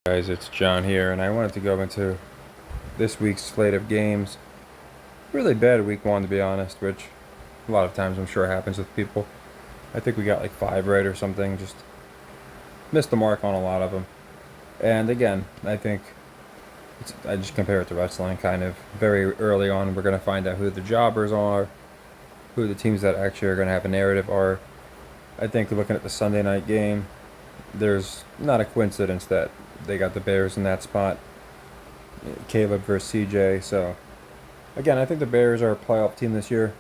Guys, it's John here, and I wanted to go into this week's slate of games. Really bad week one, to be honest, which a lot of times I'm sure happens with people. I think we got like five right or something, just missed the mark on a lot of them. And again, I think I just compare it to wrestling, kind of very early on. We're going to find out who the jobbers are, who the teams that actually are going to have a narrative are. I think looking at the Sunday night game, there's not a coincidence that they got the Bears in that spot. Caleb versus CJ. So again, I think the Bears are a playoff team this year.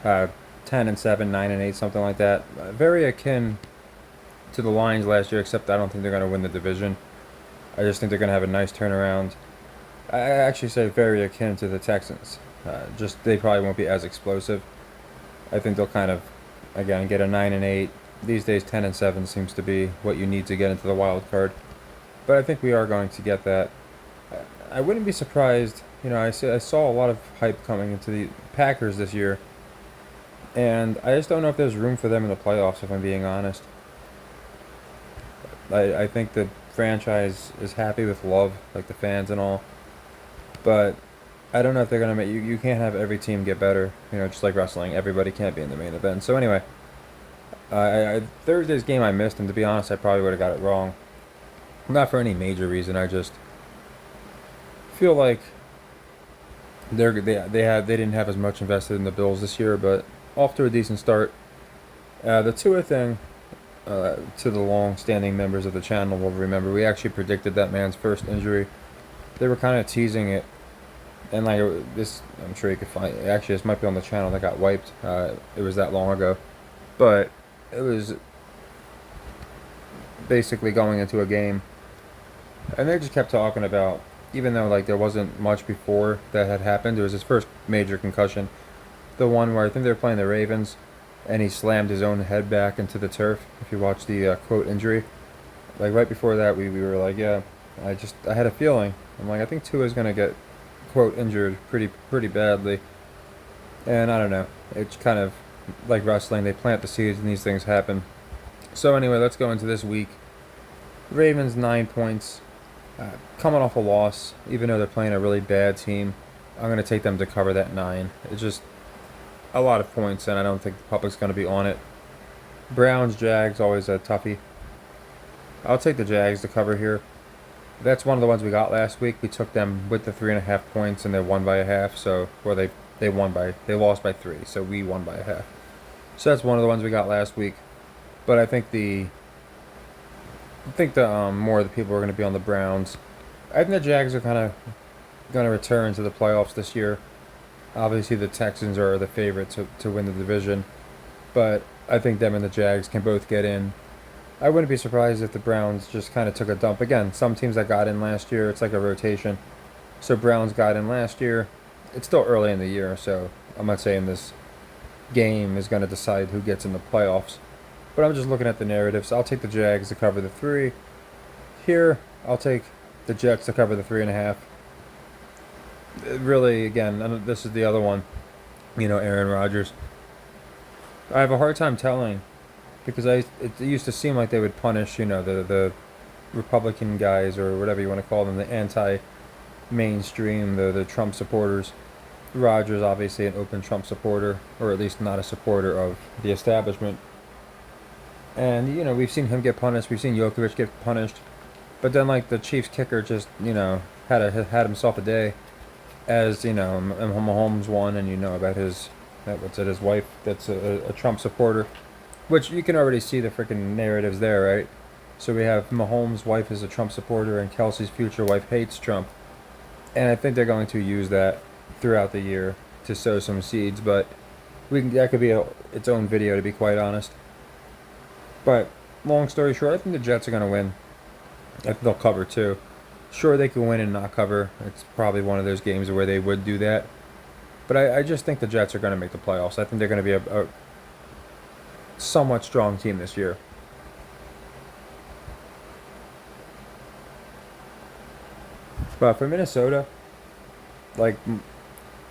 10-7, 9-8, something like that. Very akin to the Lions last year, except I don't think they're going to win the division. I just think they're going to have a nice turnaround. I actually say very akin to the Texans. Just they probably won't be as explosive. I think they'll kind of, again, get a 9-8. These days, 10-7 seems to be what you need to get into the wild card. But I think we are going to get that. I wouldn't be surprised. I saw a lot of hype coming into the Packers this year, and I just don't know if there's room for them in the playoffs, if I'm being honest. I think the franchise is happy with Love, like the fans and all, but I don't know if they're going to make... You can't have every team get better, just like wrestling. Everybody can't be in the main event. So anyway, Thursday's game I missed, and to be honest, I probably would have got it wrong. Not for any major reason. I just feel like they didn't have as much invested in the Bills this year, but off to a decent start. The Tua thing, to the long-standing members of the channel will remember, we actually predicted that man's first injury. They were kind of teasing it, and like this, I'm sure you could find. Actually, this might be on the channel that got wiped. It was that long ago, but it was basically going into a game. And they just kept talking about, even though like there wasn't much before that had happened, it was his first major concussion. The one where I think they were playing the Ravens, and he slammed his own head back into the turf. If you watch the quote injury, like right before that, we were like, yeah, I had a feeling. I'm like, I think Tua's gonna get quote injured pretty badly. And I don't know. It's kind of like wrestling. They plant the seeds, and these things happen. So anyway, let's go into this week. Ravens 9 points. Coming off a loss, even though they're playing a really bad team, I'm going to take them to cover that 9. It's just a lot of points, and I don't think the public's going to be on it. Browns, Jags, always a toughie. I'll take the Jags to cover here. That's one of the ones we got last week. We took them with the 3.5 points, and they won by a half. So, or they lost by 3, so we won by a half. So that's one of the ones we got last week. But I think the more of the people are going to be on the Browns. I think the Jags are kind of going to return to the playoffs this year. Obviously, the Texans are the favorite to win the division, but I think them and the Jags can both get in. I wouldn't be surprised if the Browns just kind of took a dump. Again, some teams that got in last year, it's like a rotation. So Browns got in last year. It's still early in the year, so I'm not saying this game is going to decide who gets in the playoffs. But I'm just looking at the narratives. I'll take the Jags to cover the 3. Here, I'll take the Jets to cover the 3.5. Really, again, this is the other one. Aaron Rodgers. I have a hard time telling because it used to seem like they would punish, the Republican guys or whatever you want to call them, the anti-mainstream, the Trump supporters. Rodgers, obviously an open Trump supporter, or at least not a supporter of the establishment. And, we've seen him get punished. We've seen Jokovic get punished. But then, like, the Chiefs kicker just, had himself a day. As, Mahomes won, and about his wife that's a Trump supporter. Which you can already see the freaking narratives there, right? So we have Mahomes' wife is a Trump supporter, and Kelsey's future wife hates Trump. And I think they're going to use that throughout the year to sow some seeds. But that could be its own video, to be quite honest. But, long story short, I think the Jets are going to win. I think they'll cover, too. Sure, they can win and not cover. It's probably one of those games where they would do that. But I just think the Jets are going to make the playoffs. I think they're going to be a somewhat strong team this year. But for Minnesota, like,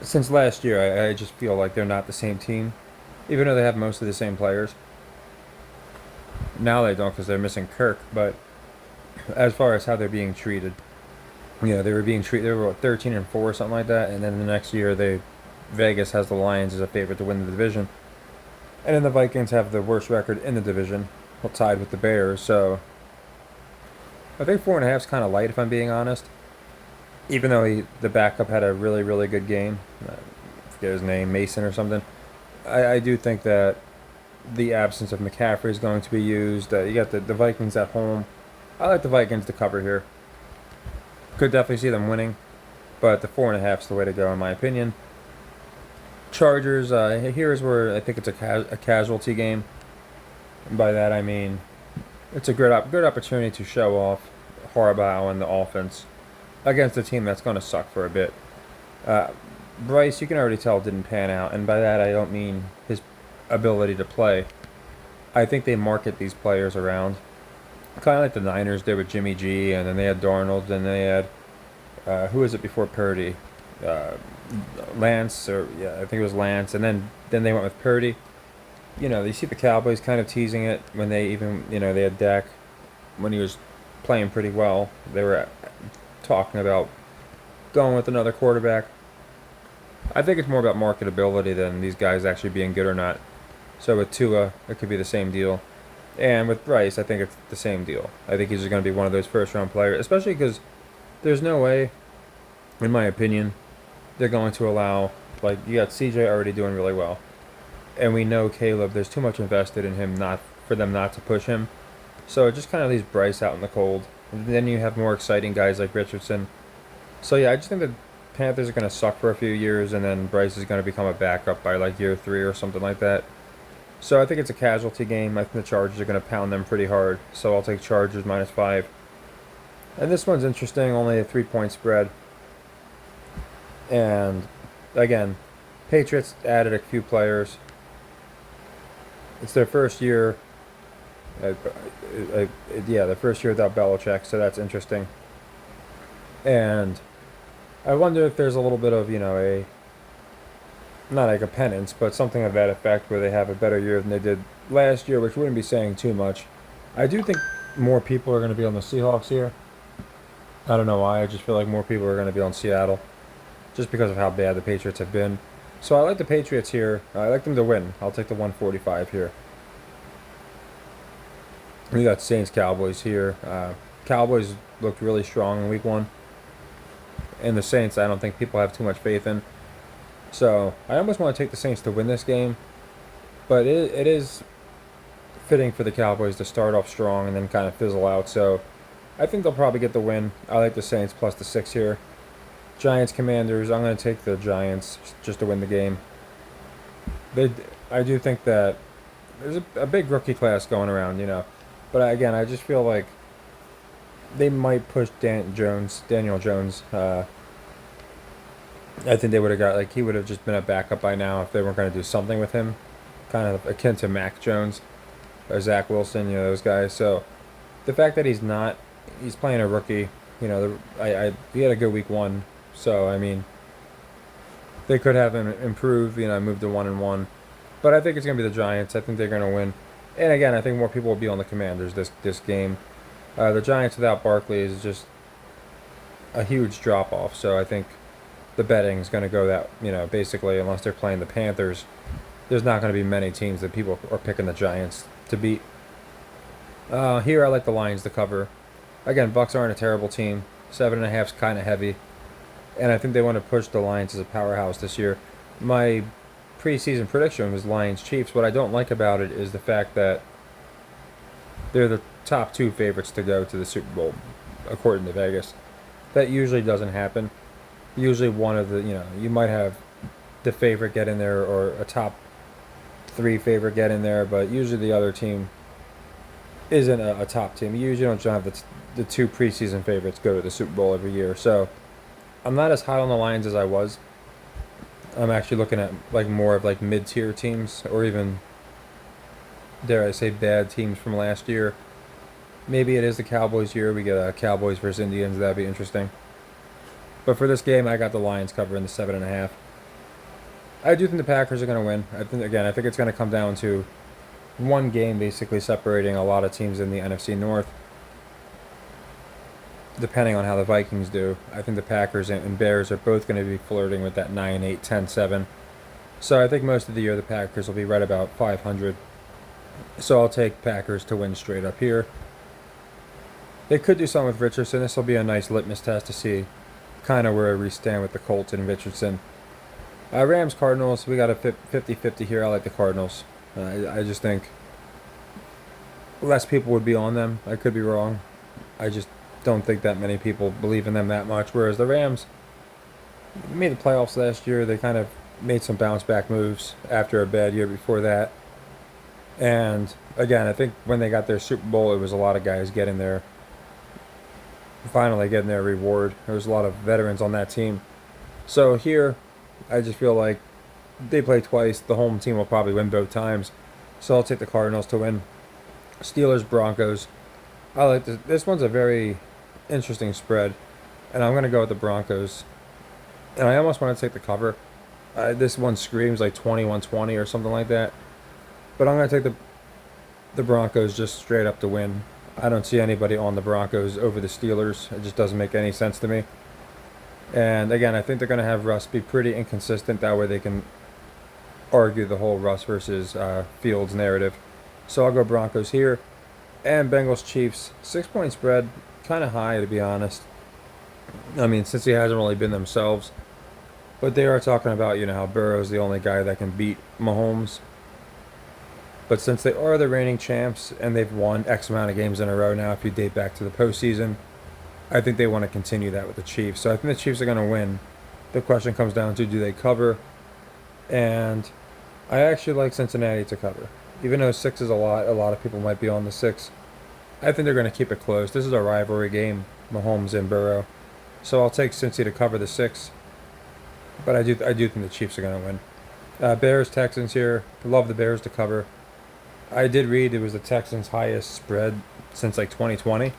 since last year, I just feel like they're not the same team. Even though they have most of the same players. Now they don't because they're missing Kirk, but as far as how they're being treated. They were being treated. They were what, 13-4 or something like that, and then the next year Vegas has the Lions as a favorite to win the division, and then the Vikings have the worst record in the division, tied with the Bears. So I think 4.5 is kind of light, if I'm being honest. Even though the backup had a really really good game, I forget his name, Mason or something. I do think that the absence of McCaffrey is going to be used. You got the Vikings at home. I like the Vikings to cover here. Could definitely see them winning, but the 4.5 is the way to go in my opinion. Chargers. Here's where I think it's a casualty game. And by that I mean it's a good opportunity to show off Harbaugh and the offense against a team that's going to suck for a bit. Bryce, you can already tell, didn't pan out, and by that I don't mean his ability to play. I think they market these players around, kind of like the Niners did with Jimmy G, and then they had Darnold, and they had who was it before Purdy? Lance, or yeah, I think it was Lance, and then they went with Purdy. You see the Cowboys kind of teasing it when they even they had Dak when he was playing pretty well. They were talking about going with another quarterback. I think it's more about marketability than these guys actually being good or not. So with Tua, it could be the same deal. And with Bryce, I think it's the same deal. I think he's just going to be one of those first-round players, especially because there's no way, in my opinion, they're going to allow, like, you got CJ already doing really well. And we know Caleb, there's too much invested in him for them not to push him. So it just kind of leaves Bryce out in the cold. And then you have more exciting guys like Richardson. So yeah, I just think the Panthers are going to suck for a few years, and then Bryce is going to become a backup by like year 3 or something like that. So I think it's a casualty game. I think the Chargers are going to pound them pretty hard. So I'll take Chargers -5. And this one's interesting, only a 3-point spread. And again, Patriots added a few players. It's their first year. Their first year without Belichick, so that's interesting. And I wonder if there's a little bit of, not like a penance, but something of that effect where they have a better year than they did last year, which wouldn't be saying too much. I do think more people are going to be on the Seahawks here. I don't know why. I just feel like more people are going to be on Seattle just because of how bad the Patriots have been. So I like the Patriots here. I like them to win. I'll take the 145 here. We got Saints-Cowboys here. Cowboys looked really strong in week 1. And the Saints, I don't think people have too much faith in. So I almost want to take the Saints to win this game. But it is fitting for the Cowboys to start off strong and then kind of fizzle out. So I think they'll probably get the win. I like the Saints plus the 6 here. Giants-Commanders, I'm going to take the Giants just to win the game. I do think that there's a big rookie class going around, But again, I just feel like they might push Daniel Jones. I think they would have got, he would have just been a backup by now if they weren't going to do something with him. Kind of akin to Mac Jones or Zach Wilson, those guys. So the fact that he's playing a rookie, he had a good week 1. So, I mean, they could have him improve, move to 1-1. But I think it's going to be the Giants. I think they're going to win. And again, I think more people will be on the Commanders this game. The Giants without Barkley is just a huge drop-off. So I think the betting is going to go that, basically, unless they're playing the Panthers, there's not going to be many teams that people are picking the Giants to beat. Here I like the Lions to cover. Again, Bucks aren't a terrible team. 7.5 is kind of heavy. And I think they want to push the Lions as a powerhouse this year. My preseason prediction was Lions-Chiefs. What I don't like about it is the fact that they're the top 2 favorites to go to the Super Bowl, according to Vegas. That usually doesn't happen. Usually one of the, you might have the favorite get in there or a top 3 favorite get in there, but usually the other team isn't a top team. You usually don't have the 2 preseason favorites go to the Super Bowl every year. So I'm not as hot on the Lions as I was. I'm actually looking at more of mid-tier teams, or even, dare I say, bad teams from last year. Maybe it is the Cowboys year. We get Cowboys versus Indians. That'd be interesting. But for this game, I got the Lions covering the 7.5. I do think the Packers are going to win. I think it's going to come down to one game basically separating a lot of teams in the NFC North. depending on how the Vikings do. I think the Packers and Bears are both going to be flirting with that 9-8, 10-7. So I think most of the year the Packers will be right about 500. So I'll take Packers to win straight up here. They could do something with Richardson. This will be a nice litmus test to see kind of where we stand with the Colts and Richardson. Rams Cardinals, we got a 50-50 here. I like the Cardinals. I just think less people would be on them. I could be wrong. I just don't think that many people believe in them that much. Whereas the Rams made the playoffs last year. They kind of made some bounce back moves after a bad year before that. And again, I think when they got their Super Bowl, it was a lot of guys finally getting their reward. There was a lot of veterans on that team. So here, I just feel like they play twice. The home team will probably win both times. So I'll take the Cardinals to win. Steelers Broncos. I like this. This one's a very interesting spread, and I'm gonna go with the Broncos. And I almost want to take the cover. This one screams like 21-20 or something like that. But I'm gonna take the Broncos just straight up to win. I don't see anybody on the Broncos over the Steelers. It just doesn't make any sense to me. And again, I think they're going to have Russ be pretty inconsistent. That way they can argue the whole Russ versus Fields narrative. So I'll go Broncos here. And Bengals Chiefs. 6-point spread. Kind of high, to be honest. I mean, since he hasn't really been themselves. But they are talking about, how Burrow's the only guy that can beat Mahomes. But since they are the reigning champs and they've won X amount of games in a row now, if you date back to the postseason, I think they want to continue that with the Chiefs. So I think the Chiefs are going to win. The question comes down to, do they cover? And I actually like Cincinnati to cover. Even though 6 is a lot of people might be on the 6. I think they're going to keep it close. This is a rivalry game, Mahomes and Burrow. So I'll take Cincy to cover the 6. But I do think the Chiefs are going to win. Bears, Texans here. Love the Bears to cover. I did read it was the Texans' highest spread since like 2020,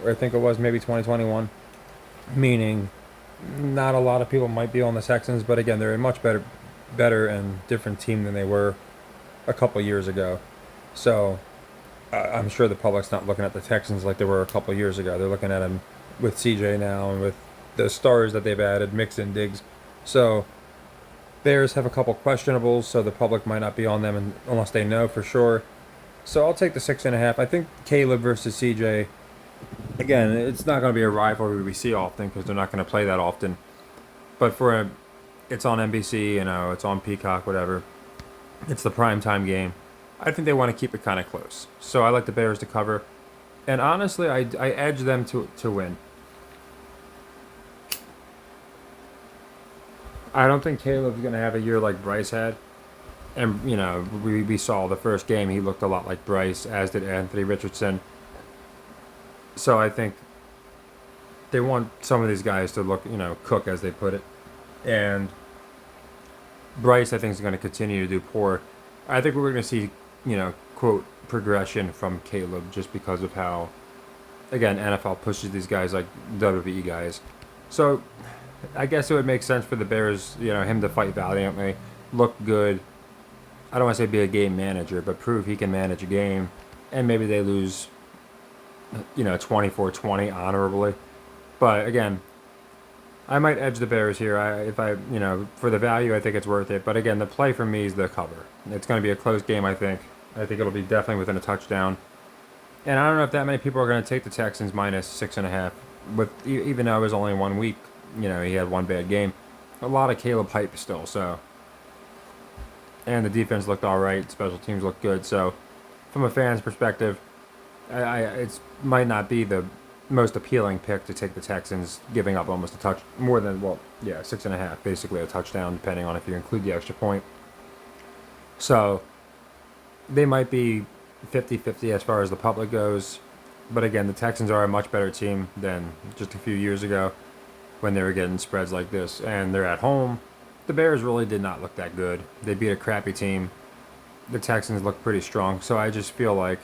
or I think it was maybe 2021, meaning not a lot of people might be on the Texans, but again, they're a much better and different team than they were a couple years ago. So I'm sure the public's not looking at the Texans like they were a couple years ago. They're looking at them with CJ now and with the stars that they've added, Mixon, Diggs. So Bears have a couple questionables, so the public might not be on them unless they know for sure. So I'll take the 6.5. I think Caleb versus CJ. Again, it's not going to be a rivalry we see often because they're not going to play that often. But it's on NBC, it's on Peacock, whatever. It's the primetime game. I think they want to keep it kind of close. So I like the Bears to cover. And honestly, I edge them to win. I don't think Caleb's going to have a year like Bryce had. And, we saw the first game, he looked a lot like Bryce, as did Anthony Richardson. So I think they want some of these guys to look, cook, as they put it. And Bryce, I think, is going to continue to do poor. I think we're going to see, quote, progression from Caleb just because of how, again, NFL pushes these guys like WWE guys. So I guess it would make sense for the Bears, him to fight valiantly, look good. I don't want to say be a game manager, but prove he can manage a game. And maybe they lose, 24-20 honorably. But again, I might edge the Bears here. For the value, I think it's worth it. But again, the play for me is the cover. It's going to be a close game, I think. I think it'll be definitely within a touchdown. And I don't know if that many people are going to take the Texans minus 6.5. Even though it was only 1 week. He had one bad game. A lot of Caleb hype still, so. And the defense looked all right. Special teams looked good. So, from a fan's perspective, it might not be the most appealing pick to take the Texans, giving up almost a touch, more than, 6.5, basically a touchdown, depending on if you include the extra point. So, they might be 50-50 as far as the public goes. But again, the Texans are a much better team than just a few years ago when they were getting spreads like this. And they're at home. The Bears really did not look that good. They beat a crappy team. The Texans look pretty strong. So I just feel like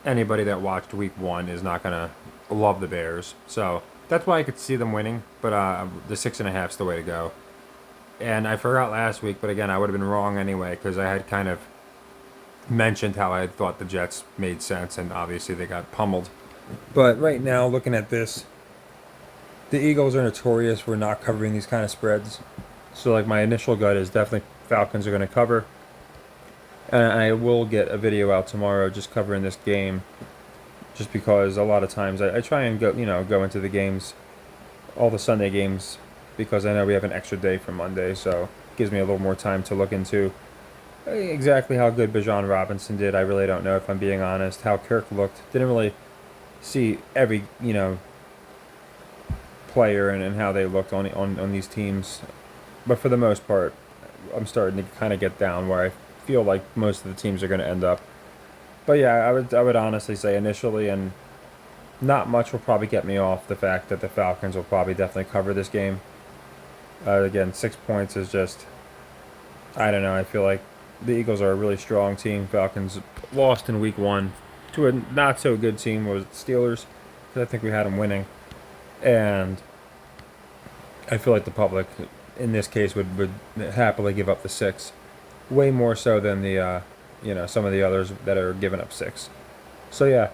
anybody that watched week 1 is not going to love the Bears. So that's why I could see them winning. But the 6.5 is the way to go. And I forgot last week, but again, I would have been wrong anyway because I had kind of mentioned how I thought the Jets made sense, and obviously they got pummeled. But right now, looking at this, The Eagles are notorious for not covering these kind of spreads. So like my initial gut is definitely Falcons are going to cover. And I will get a video out tomorrow just covering this game. Just because a lot of times I try and go into the games, all the Sunday games, because I know we have an extra day for Monday, so it gives me a little more time to look into exactly how good Bijan Robinson did. I really don't know, if I'm being honest. How Kirk looked. Didn't really see every, player and how they looked on these teams. But for the most part, I'm starting to kind of get down where I feel like most of the teams are going to end up. But yeah, I would honestly say initially, and not much will probably get me off the fact that the Falcons will probably definitely cover this game. Again, 6 points is just, I don't know. I feel like the Eagles are a really strong team. Falcons lost in week 1 to a not so good team, was Steelers, because I think we had them winning. And I feel like the public, in this case, would happily give up the 6, way more so than the some of the others that are giving up 6. So yeah,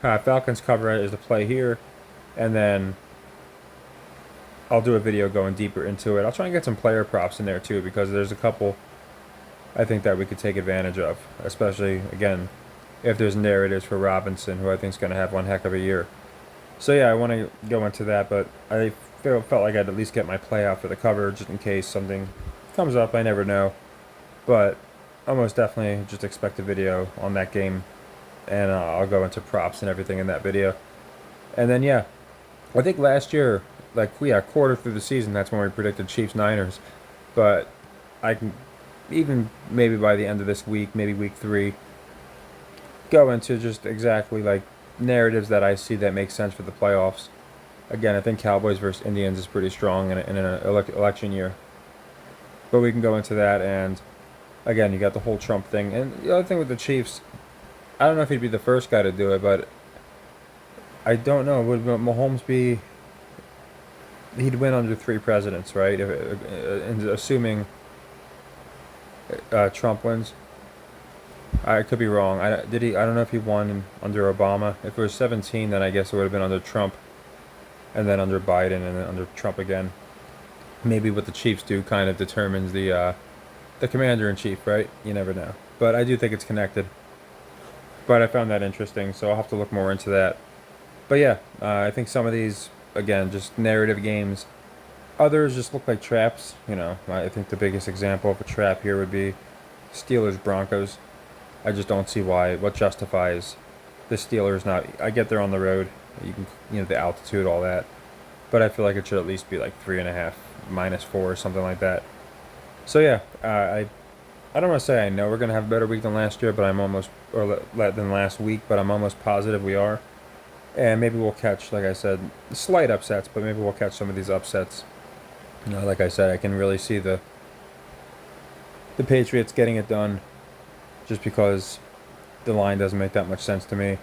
Falcons cover is the play here, and then I'll do a video going deeper into it. I'll try and get some player props in there too, because there's a couple I think that we could take advantage of, especially again if there's narratives for Robinson, who I think is going to have one heck of a year. So yeah, I want to go into that, but I felt like I'd at least get my play out for the cover just in case something comes up. I never know, but I'll most definitely just expect a video on that game, and I'll go into props and everything in that video. And then yeah, I think last year, like quarter through the season, that's when we predicted Chiefs Niners, but I can even maybe by the end of this week, maybe week 3, go into just exactly like narratives that I see that make sense for the playoffs. Again, I think Cowboys versus Indians is pretty strong in an election year, but we can go into that. And again, you got the whole Trump thing, and the other thing with the Chiefs, I don't know if he'd be the first guy to do it, but I don't know. Would Mahomes be? He'd win under 3 presidents, right? Assuming Trump wins. I could be wrong. I don't know if he won under Obama. If it was 17, then I guess it would have been under Trump, and then under Biden, and then under Trump again. Maybe what the Chiefs do kind of determines the commander-in-chief, right? You never know. But I do think it's connected. But I found that interesting, so I'll have to look more into that. But yeah, I think some of these, again, just narrative games. Others just look like traps. I think the biggest example of a trap here would be Steelers-Broncos. I just don't see what justifies the Steelers not. I get they're on the road. You can, the altitude, all that. But I feel like it should at least be like 3.5, -4, or something like that. So yeah, I don't want to say I know we're gonna have a better week than last year, but I'm almost, or than last week, but I'm almost positive we are. And maybe we'll catch, like I said, slight upsets, but maybe we'll catch some of these upsets. Like I said, I can really see the Patriots getting it done, just because the line doesn't make that much sense to me.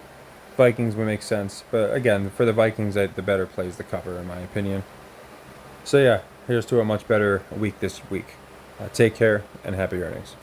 Vikings would make sense, but again, for the Vikings, the better play is the cover, in my opinion. So yeah, here's to a much better week this week. Take care, and happy earnings.